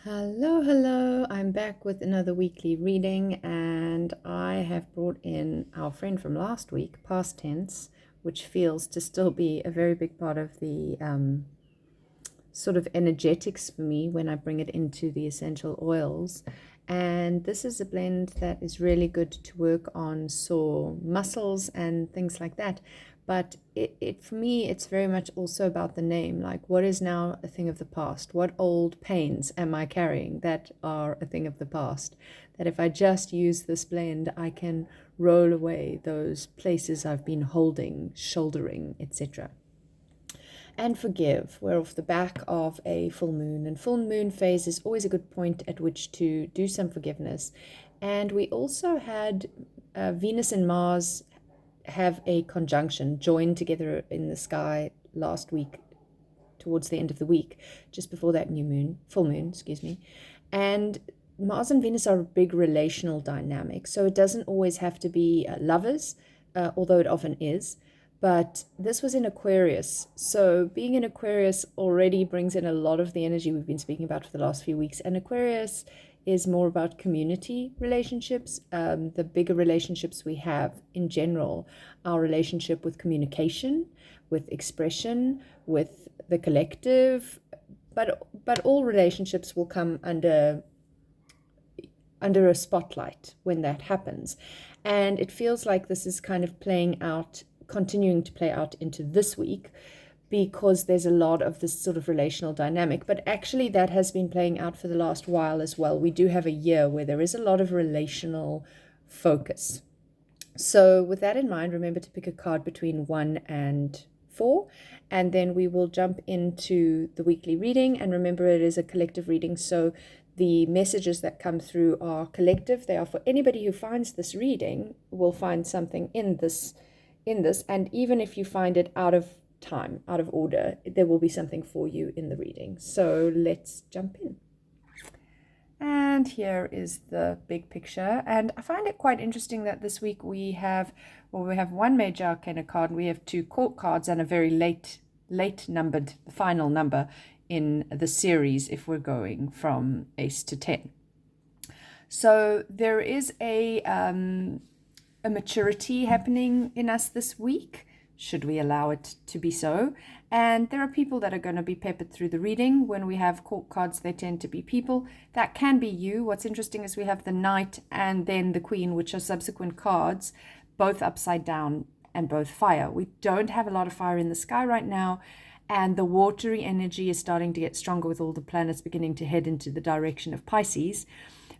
Hello, hello. I'm back with another weekly reading, and I have brought in our friend from last week, past tense, which feels to still be a very big part of the sort of energetics for me when I bring it into the essential oils. And this is a blend that is really good to work on sore muscles and things like that. But for me, it's very much also about the name. Like, what is now a thing of the past? What old pains am I carrying that are a thing of the past? That if I just use this blend, I can roll away those places I've been holding, shouldering, etc. And forgive. We're off the back of a full moon, and full moon phase is always a good point at which to do some forgiveness. And we also had Venus and Mars have a conjunction, joined together in the sky last week, towards the end of the week, just before that full moon, excuse me. And Mars and Venus are a big relational dynamic, so it doesn't always have to be lovers, although it often is. But this was in Aquarius. So being in Aquarius already brings in a lot of the energy we've been speaking about for the last few weeks. And Aquarius is more about community relationships, the bigger relationships we have in general, our relationship with communication, with expression, with the collective. But all relationships will come under a spotlight when that happens. And it feels like this is kind of continuing to play out into this week, because there's a lot of this sort of relational dynamic. But actually, that has been playing out for the last while as well. We do have a year where there is a lot of relational focus. So, with that in mind, remember to pick a card between 1 and 4, and then we will jump into the weekly reading. And remember, it is a collective reading, so the messages that come through are collective. They are for anybody who finds this reading will find something in this. And even if you find it out of time, out of order, there will be something for you in the reading. So let's jump in. And here is the big picture. And I find it quite interesting that this week we have one major arcana card, and we have two court cards, and a very late numbered, the final number in the series if we're going from ace to 10. So there is a maturity happening in us this week, should we allow it to be so. And there are people that are going to be peppered through the reading. When we have court cards, they tend to be people. That can be you. What's interesting is we have the Knight and then the Queen, which are subsequent cards, both upside down and both fire. We don't have a lot of fire in the sky right now, and the watery energy is starting to get stronger with all the planets beginning to head into the direction of Pisces.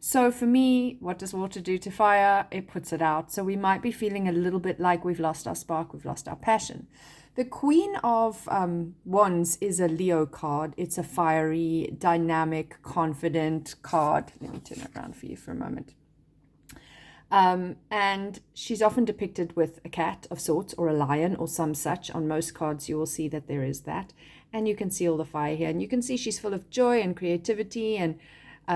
So for me, what does water do to fire? It puts it out. So we might be feeling a little bit like we've lost our spark, we've lost our passion. The Queen of Wands is a Leo card. It's a fiery, dynamic, confident card. Let me turn it around for you for a moment. And she's often depicted with a cat of sorts, or a lion, or some such. On most cards, you will see that there is that. And you can see all the fire here. And you can see she's full of joy and creativity and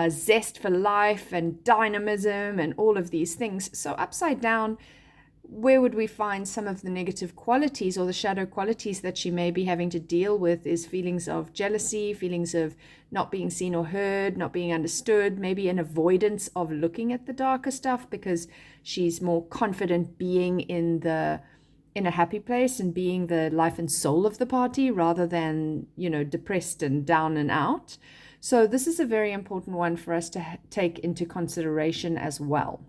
zest for life and dynamism and all of these things. So upside down, where would we find some of the negative qualities or the shadow qualities that she may be having to deal with is feelings of jealousy, feelings of not being seen or heard, not being understood, maybe an avoidance of looking at the darker stuff because she's more confident being in a happy place and being the life and soul of the party rather than, depressed and down and out. So this is a very important one for us to take into consideration as well.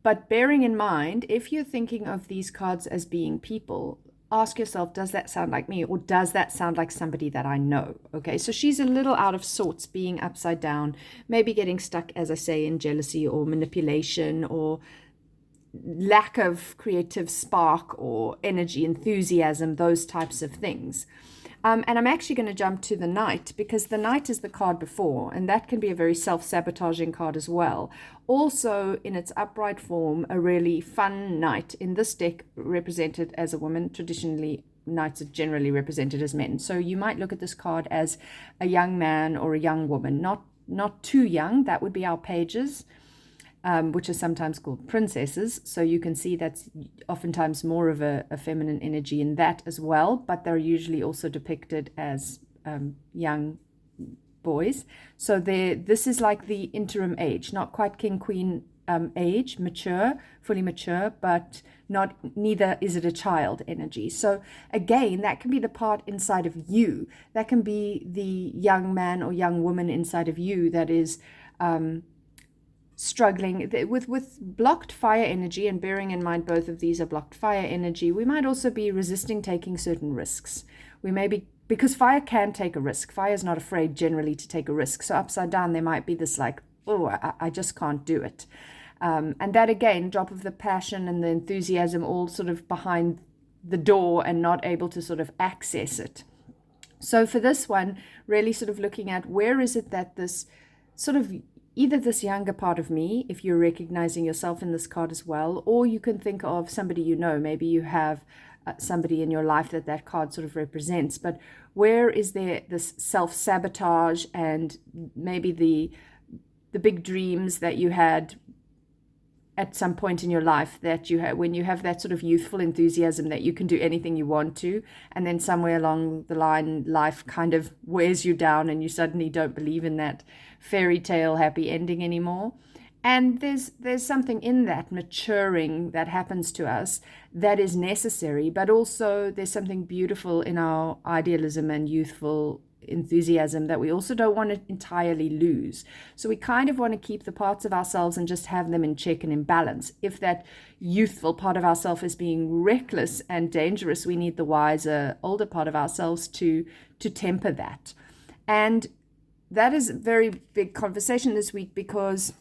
But bearing in mind, if you're thinking of these cards as being people, ask yourself, does that sound like me, or does that sound like somebody that I know? Okay, so she's a little out of sorts being upside down, maybe getting stuck, as I say, in jealousy or manipulation or lack of creative spark or energy, enthusiasm, those types of things. And I'm actually going to jump to the Knight, because the Knight is the card before, and that can be a very self-sabotaging card as well. Also, in its upright form, a really fun Knight. In this deck, represented as a woman. Traditionally, Knights are generally represented as men. So you might look at this card as a young man or a young woman. Not too young. That would be our pages. Which are sometimes called princesses. So you can see that's oftentimes more of a feminine energy in that as well, but they're usually also depicted as young boys. So this is like the interim age, not quite king queen age, mature, fully mature, but neither is it a child energy. So again, that can be the part inside of you. That can be the young man or young woman inside of you that is struggling with blocked fire energy. And bearing in mind both of these are blocked fire energy, we might also be resisting taking certain risks. We may be, because fire can take a risk. Fire is not afraid generally to take a risk. So upside down, there might be this like, oh, I just can't do it. And that again, drop of the passion and the enthusiasm all sort of behind the door and not able to sort of access it. So for this one, really sort of looking at where is it that this sort of either this younger part of me, if you're recognizing yourself in this card as well, or you can think of somebody you know, maybe you have somebody in your life that card sort of represents, but where is there this self-sabotage and maybe the big dreams that you had at some point in your life that you have, when you have that sort of youthful enthusiasm that you can do anything you want to, and then somewhere along the line life kind of wears you down and you suddenly don't believe in that fairy tale happy ending anymore. And there's something in that maturing that happens to us that is necessary, but also there's something beautiful in our idealism and youthful enthusiasm that we also don't want to entirely lose. So we kind of want to keep the parts of ourselves and just have them in check and in balance. If that youthful part of ourselves is being reckless and dangerous, we need the wiser, older part of ourselves to temper that. And that is a very big conversation this week because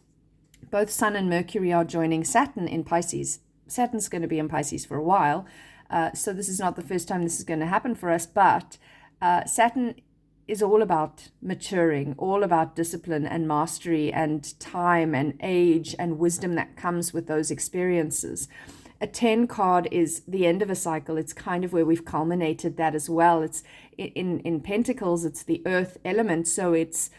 both Sun and Mercury are joining Saturn in Pisces. Saturn's going to be in Pisces for a while, so this is not the first time this is going to happen for us, but Saturn is all about maturing, all about discipline and mastery and time and age and wisdom that comes with those experiences. A 10 card is the end of a cycle. It's kind of where we've culminated that as well. It's in Pentacles, it's the earth element. So it's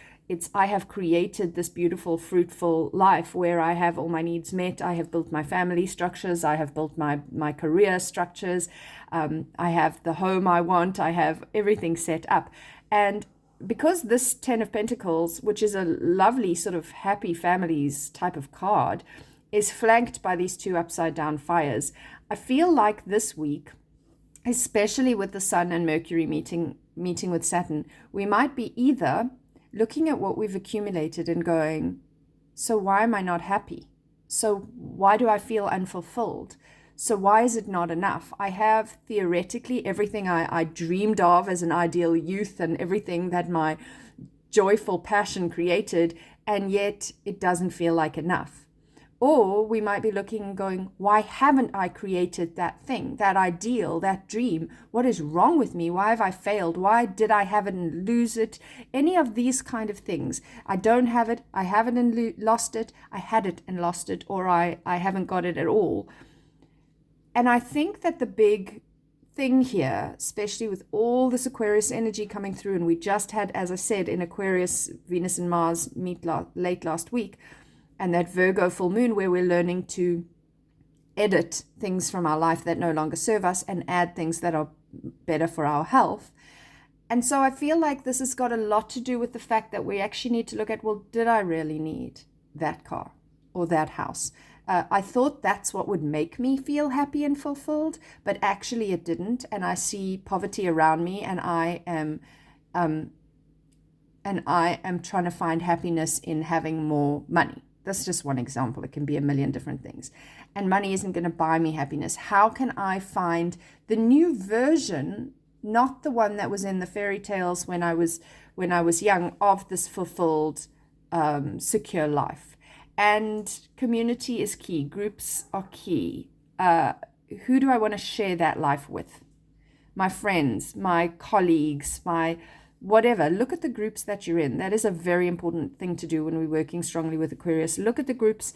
I have created this beautiful, fruitful life where I have all my needs met. I have built my family structures. I have built my career structures. I have the home I want. I have everything set up. And because this 10 of Pentacles, which is a lovely sort of happy families type of card, is flanked by these two upside down fires, I feel like this week, especially with the Sun and Mercury meeting with Saturn, we might be either looking at what we've accumulated and going, so why am I not happy? So why do I feel unfulfilled? So why is it not enough? I have theoretically everything I dreamed of as an ideal youth and everything that my joyful passion created, and yet it doesn't feel like enough. Or we might be looking and going, why haven't I created that thing, that ideal, that dream? What is wrong with me? Why have I failed? Why did I have it and lose it? Any of these kind of things. I don't have it, I haven't and lost it, I had it and lost it, or I haven't got it at all. And I think that the big thing here, especially with all this Aquarius energy coming through, and we just had, as I said, in Aquarius, Venus and Mars meet late last week, and that Virgo full moon where we're learning to edit things from our life that no longer serve us and add things that are better for our health. And so I feel like this has got a lot to do with the fact that we actually need to look at, well, did I really need that car or that house? I thought that's what would make me feel happy and fulfilled, but actually it didn't. And I see poverty around me, and I am trying to find happiness in having more money. That's just one example. It can be a million different things. And money isn't going to buy me happiness. How can I find the new version, not the one that was in the fairy tales when I was young, of this fulfilled, secure life? And community is key. Groups are key. Who do I want to share that life with? My friends, my colleagues, my whatever. Look at the groups that you're in. That is a very important thing to do when we're working strongly with Aquarius. Look at the groups,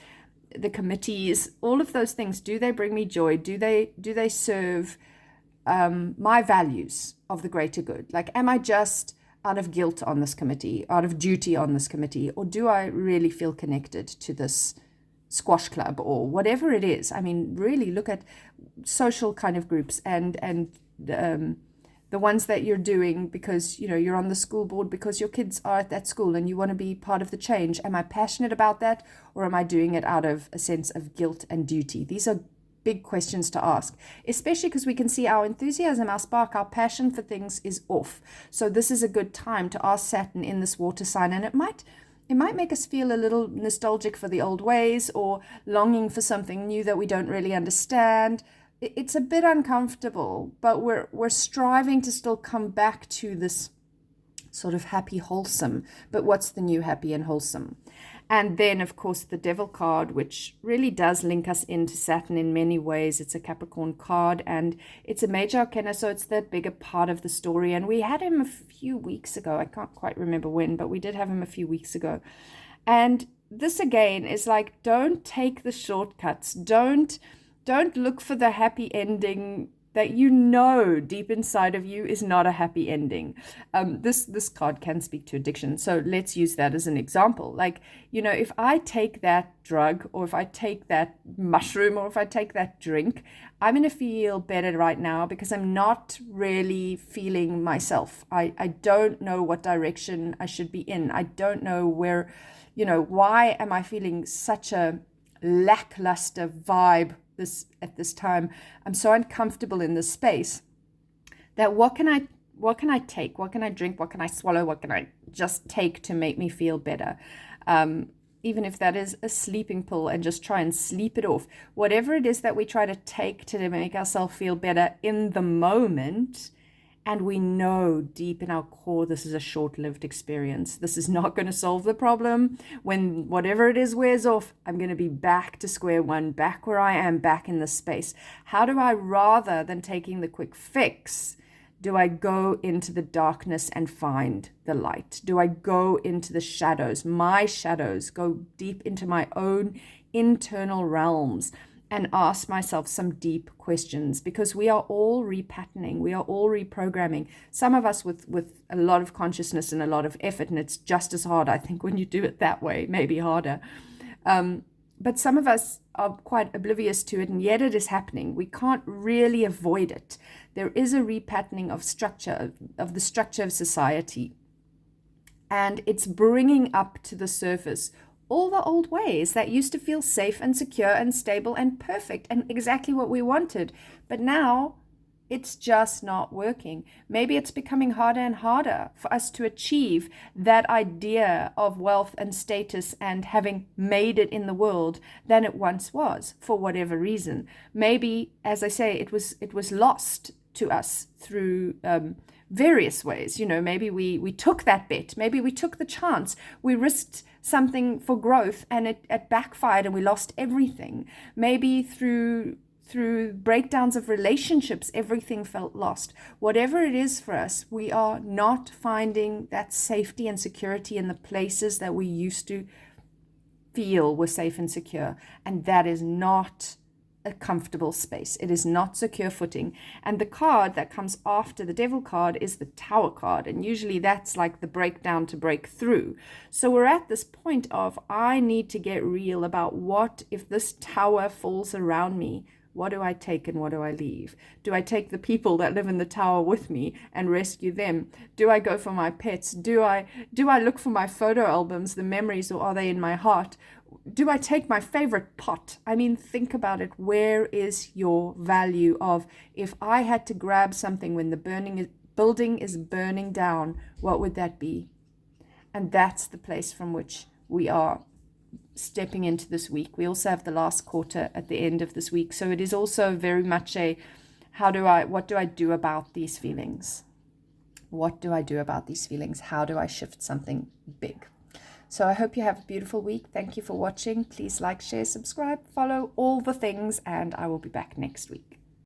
the committees, all of those things. Do they bring me joy? Do they serve my values of the greater good? Like, am I just out of guilt on this committee, out of duty on this committee, or do I really feel connected to this squash club or whatever it is? I mean, really look at social kind of groups and the ones that you're doing because, you're on the school board because your kids are at that school and you want to be part of the change. Am I passionate about that, or am I doing it out of a sense of guilt and duty? These are big questions to ask, especially because we can see our enthusiasm, our spark, our passion for things is off. So this is a good time to ask Saturn in this water sign, and it might make us feel a little nostalgic for the old ways or longing for something new that we don't really understand. It's a bit uncomfortable, but we're striving to still come back to this sort of happy, wholesome. But what's the new happy and wholesome? And then, of course, the Devil card, which really does link us into Saturn in many ways. It's a Capricorn card, and it's a major arcana, so it's the bigger part of the story. And we had him a few weeks ago. I can't quite remember when, but we did have him a few weeks ago. And this, again, is like, don't take the shortcuts. Don't look for the happy ending that deep inside of you is not a happy ending. This card can speak to addiction, so let's use that as an example. Like, if I take that drug, or if I take that mushroom, or if I take that drink, I'm going to feel better right now because I'm not really feeling myself. I don't know what direction I should be in. I don't know where, why am I feeling such a lackluster vibe at this time? I'm so uncomfortable in this space that what can I take? What can I drink? What can I swallow? What can I just take to make me feel better? Even if that is a sleeping pill, and just try and sleep it off. Whatever it is that we try to take to make ourselves feel better in the moment. And we know deep in our core, this is a short-lived experience. This is not going to solve the problem. When whatever it is wears off, I'm going to be back to square one, back where I am, back in this space. How do I, rather than taking the quick fix, do I go into the darkness and find the light? Do I go into the shadows, my shadows, go deep into my own internal realms, and ask myself some deep questions? Because we are all repatterning, we are all reprogramming. Some of us with a lot of consciousness and a lot of effort, and it's just as hard, I think, when you do it that way, maybe harder. But some of us are quite oblivious to it, and yet it is happening. We can't really avoid it. There is a repatterning of structure, of the structure of society, and it's bringing up to the surface all the old ways that used to feel safe and secure and stable and perfect and exactly what we wanted. But now it's just not working. Maybe it's becoming harder and harder for us to achieve that idea of wealth and status and having made it in the world than it once was, for whatever reason. Maybe, as I say, it was lost to us through various ways. Maybe we took that bet. Maybe we took the chance. We risked something for growth and it backfired and we lost everything. Maybe through breakdowns of relationships, everything felt lost. Whatever it is for us, we are not finding that safety and security in the places that we used to feel were safe and secure. And that is not a comfortable space. It is not secure footing. And the card that comes after the Devil card is the Tower card. And usually that's like the breakdown to break through. So we're at this point of, I need to get real about what if this tower falls around me. What do I take and what do I leave? Do I take the people that live in the tower with me and rescue them? Do I go for my pets? Do I look for my photo albums, the memories, or are they in my heart? Do I take my favorite pot? I mean, think about it. Where is your value of, if I had to grab something when the building is burning down, what would that be? And that's the place from which we are stepping into this week. We also have the last quarter at the end of this week. So it is also very much a, what do I do about these feelings? What do I do about these feelings? How do I shift something big? So I hope you have a beautiful week. Thank you for watching. Please like, share, subscribe, follow, all the things, and I will be back next week.